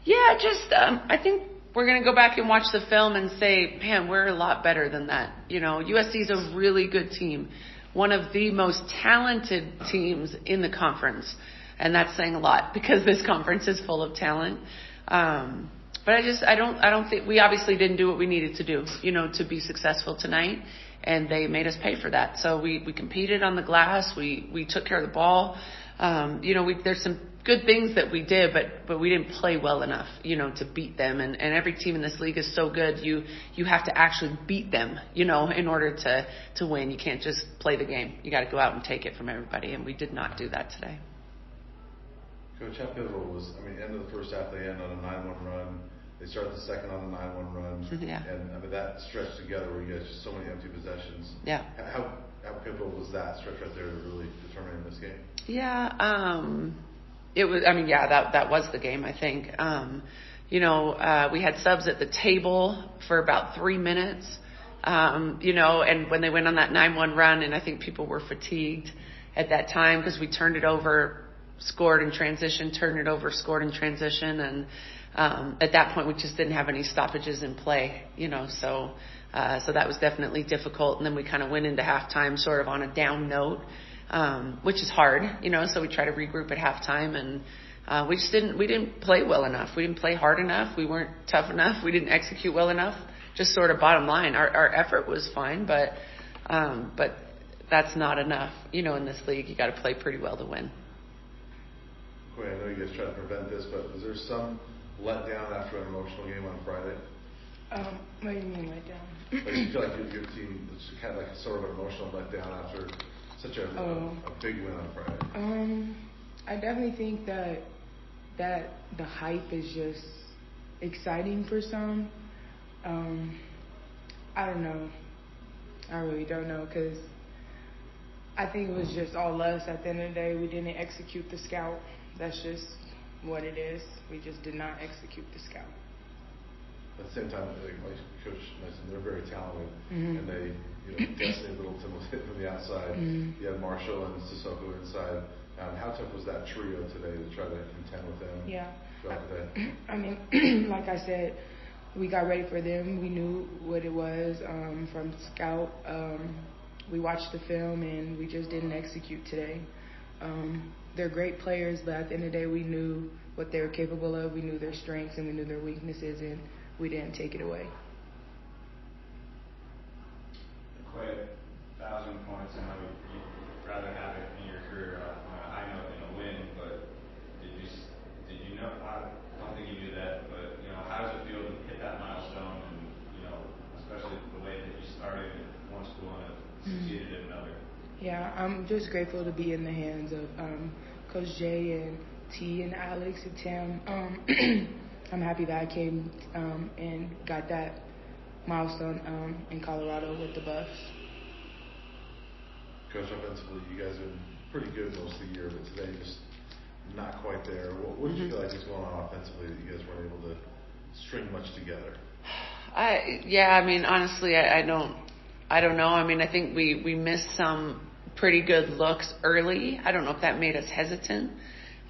Yeah, just I think we're going to go back and watch the film and say, man, we're a lot better than that. USC is a really good team, one of the most talented teams in the conference. And that's saying a lot because this conference is full of talent. But I don't think we obviously didn't do what we needed to do, to be successful tonight. And they made us pay for that. So we competed on the glass. We took care of the ball. There's some good things that we did, but we didn't play well enough, to beat them. And every team in this league is so good. You have to actually beat them, in order to win. You can't just play the game. You got to go out and take it from everybody. And we did not do that today. Coach, how pivotal was, end of the first half, they end on a 9-1 run. They start the second on a 9-1 run. Yeah. And that stretch together where you guys just so many empty possessions. Yeah. How pivotal was that stretch right there to really determining this game? Yeah. It was, that was the game, I think. We had subs at the table for about 3 minutes, and when they went on that 9-1 run, and I think people were fatigued at that time because we turned it over, scored in transition, turned it over, scored in transition. And at that point, we just didn't have any stoppages in play, so that was definitely difficult. And then we kind of went into halftime sort of on a down note, which is hard, so we try to regroup at halftime. And we didn't play well enough. We didn't play hard enough. We weren't tough enough. We didn't execute well enough. Just sort of bottom line. Our effort was fine, but that's not enough. In this league, you got to play pretty well to win. Wait, I know you guys try to prevent this, but was there some letdown after an emotional game on Friday? What do you mean letdown? Like you feel like your team was kind of like sort of an emotional letdown after such a big win on Friday? I definitely think that the hype is just exciting for some. I don't know. I really don't know because I think it was just all us at the end of the day. We didn't execute the scout. That's just what it is. We just did not execute the scout. At the same time, like Coach mentioned, they're very talented, mm-hmm. and they, Destiny Littleton was hit from the outside. Mm-hmm. You had Marshall and Sissoko inside. How tough was that trio today to try to contend with them? Yeah. Throughout the day? Like I said, we got ready for them. We knew what it was from scout. We watched the film, and we just didn't execute today. They're great players, but at the end of the day, we knew what they were capable of. We knew their strengths and we knew their weaknesses, and we didn't take it away. Quite 1,000 points. I know you'd rather have it in your career on a high note than a win, but did you know? I don't think you knew that, but how does it feel to hit that milestone, and especially the way that you started at one school and have succeeded at another? Yeah, I'm just grateful to be in the hands of Coach Jay and T and Alex and Tim. I'm happy that I came and got that milestone in Colorado with the Buffs. Coach, offensively, you guys have been pretty good most of the year, but today just not quite there. What did you feel like was going on offensively that you guys weren't able to string much together? Honestly, I don't know. I think we missed some pretty good looks early. I don't know if that made us hesitant.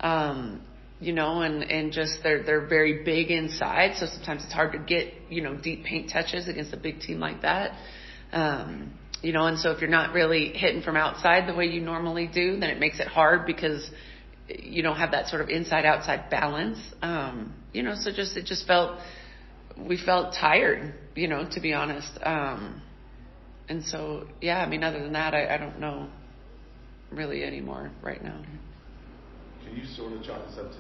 And just they're very big inside, so sometimes it's hard to get, deep paint touches against a big team like that. And so if you're not really hitting from outside the way you normally do, then it makes it hard because you don't have that sort of inside-outside balance. So we felt tired, to be honest. And so, other than that, I don't know really anymore right now. Can you sort of chalk this up to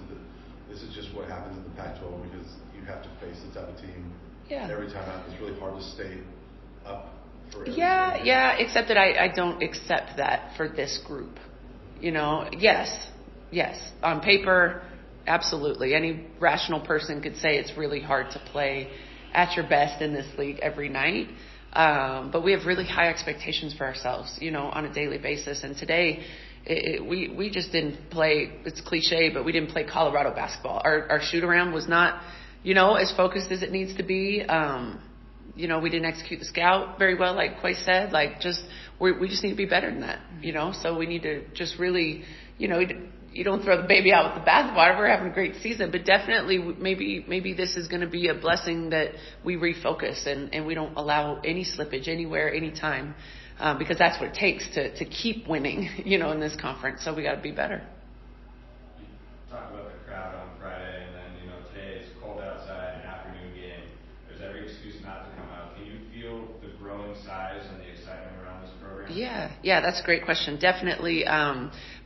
this is just what happens in the Pac-12 because you have to face this type of team every time out. It's really hard to stay up for every game. Yeah, except that I don't accept that for this group. Yes, on paper, absolutely. Any rational person could say it's really hard to play at your best in this league every night. But we have really high expectations for ourselves, on a daily basis. And today, we just didn't play, it's cliche, but we didn't play Colorado basketball. Our shoot around was not, as focused as it needs to be. We didn't execute the scout very well, like Quay said. We just need to be better than that, So we need to just really, you don't throw the baby out with the bathwater. We're having a great season, but definitely maybe this is going to be a blessing that we refocus and we don't allow any slippage anywhere, anytime, because that's what it takes to keep winning, in this conference. So we got to be better. You talked about the crowd on Friday, and then, today it's cold outside, an afternoon game. There's every excuse not to come out. Can you feel the growing size and the excitement around this program? Yeah, that's a great question. Definitely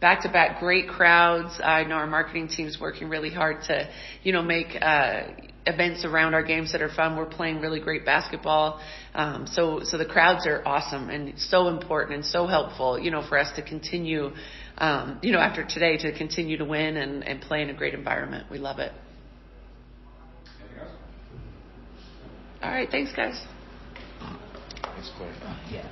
back-to-back great crowds. I know our marketing team's working really hard to, make events around our games that are fun. We're playing really great basketball. So the crowds are awesome and so important and so helpful, for us to continue, after today, to continue to win and play in a great environment. We love it. Anything else? All right. Thanks, guys. Thanks, Clay. Yeah.